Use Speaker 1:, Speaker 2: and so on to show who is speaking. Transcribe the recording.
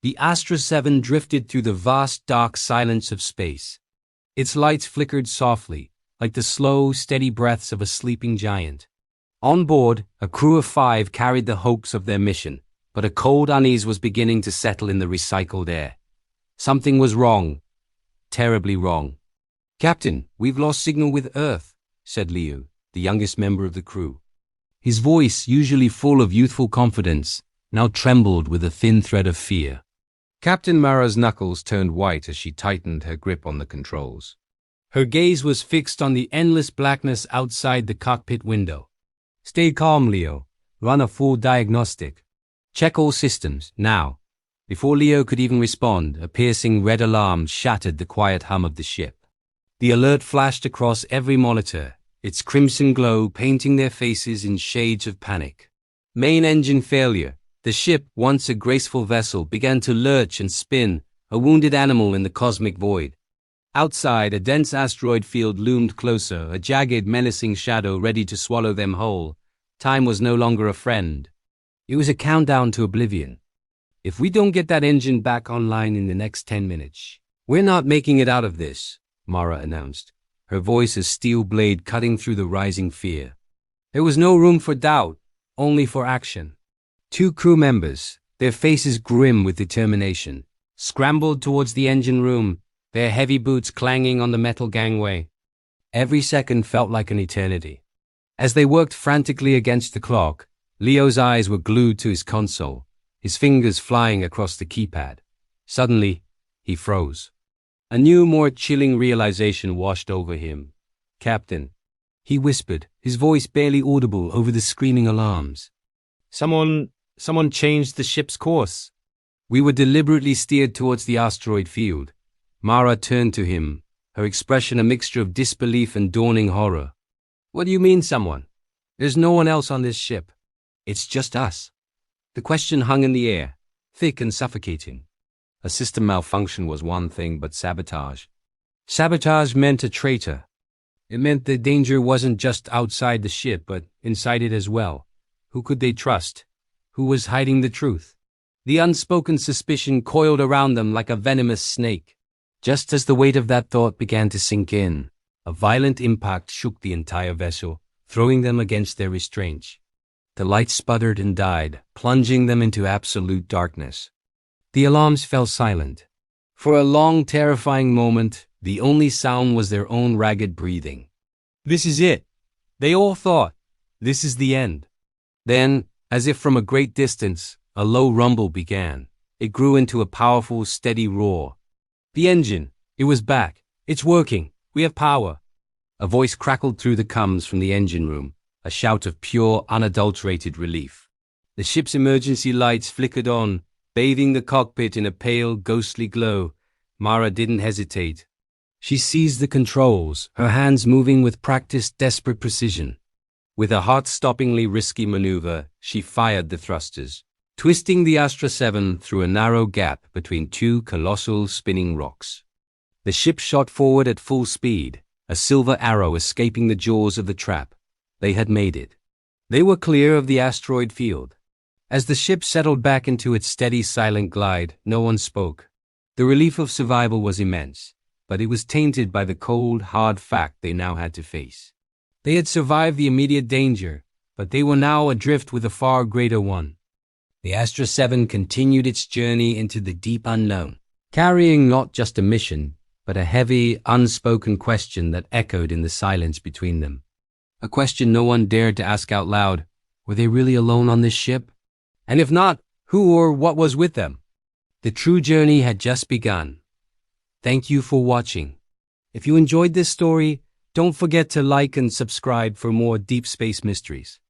Speaker 1: The Astra 7 drifted through the vast dark silence of space. Its lights flickered softly, like the slow, steady breaths of a sleeping giant. On board, a crew of 5 carried the hopes of their mission, but a cold unease was beginning to settle in the recycled air. Something was wrong. Terribly wrong. "Captain, we've lost signal with Earth," said Leo, the youngest member of the crew. His voice, usually full of youthful confidence, now trembled with a thin thread of fear. Captain Mara's knuckles turned white as she tightened her grip on the controls. Her gaze was fixed on the endless blackness outside the cockpit window. "Stay calm, Leo. Run a full diagnostic. Check all systems, now." Before Leo could even respond, a piercing red alarm shattered the quiet hum of the ship. The alert flashed across every monitor, its crimson glow painting their faces in shades of panic. Main engine failure. The ship, once a graceful vessel, began to lurch and spin, a wounded animal in the cosmic void. Outside, a dense asteroid field loomed closer, a jagged, menacing shadow ready to swallow them whole. Time was no longer a friend. It was a countdown to oblivion. "If we don't get that engine back online in the next 10 minutes, we're not making it out of this," Mara announced, her voice a steel blade cutting through the rising fear. There was no room for doubt, only for action. 2 crew members, their faces grim with determination, scrambled towards the engine room, their heavy boots clanging on the metal gangway. Every second felt like an eternity. As they worked frantically against the clock, Leo's eyes were glued to his console, his fingers flying across the keypad. Suddenly, he froze. A new, more chilling realization washed over him. "Captain," he whispered, his voice barely audible over the screaming alarms. Someone changed the ship's course." "We were deliberately steered towards the asteroid field." Mara turned to him, her expression a mixture of disbelief and dawning horror. "What do you mean, someone? There's no one else on this ship. It's just us." The question hung in the air, thick and suffocating. A system malfunction was one thing, but sabotage. Sabotage meant a traitor. It meant the danger wasn't just outside the ship, but inside it as well. Who could they trust? Who was hiding the truth? The unspoken suspicion coiled around them like a venomous snake. Just as the weight of that thought began to sink in, a violent impact shook the entire vessel, throwing them against their restraints. The lights sputtered and died, plunging them into absolute darkness. The alarms fell silent. For a long, terrifying moment, the only sound was their own ragged breathing. "This is it," they all thought. "This is the end." Then, as if from a great distance, a low rumble began. It grew into a powerful, steady roar. "The engine! It was back! It's working! We have power!" A voice crackled through the comms from the engine room, a shout of pure, unadulterated relief. The ship's emergency lights flickered on, bathing the cockpit in a pale, ghostly glow. Mara didn't hesitate. She seized the controls, her hands moving with practiced, desperate precision. With a heart-stoppingly risky maneuver, she fired the thrusters, twisting the Astra 7 through a narrow gap between 2 colossal spinning rocks. The ship shot forward at full speed, a silver arrow escaping the jaws of the trap. They had made it. They were clear of the asteroid field. As the ship settled back into its steady, silent glide, no one spoke. The relief of survival was immense, but it was tainted by the cold, hard fact they now had to face. They had survived the immediate danger, but they were now adrift with a far greater one. The Astra 7 continued its journey into the deep unknown, carrying not just a mission, but a heavy, unspoken question that echoed in the silence between them. A question no one dared to ask out loud. Were they really alone on this ship? And if not, who or what was with them? The true journey had just begun. Thank you for watching. If you enjoyed this story, don't forget to like and subscribe for more deep space mysteries.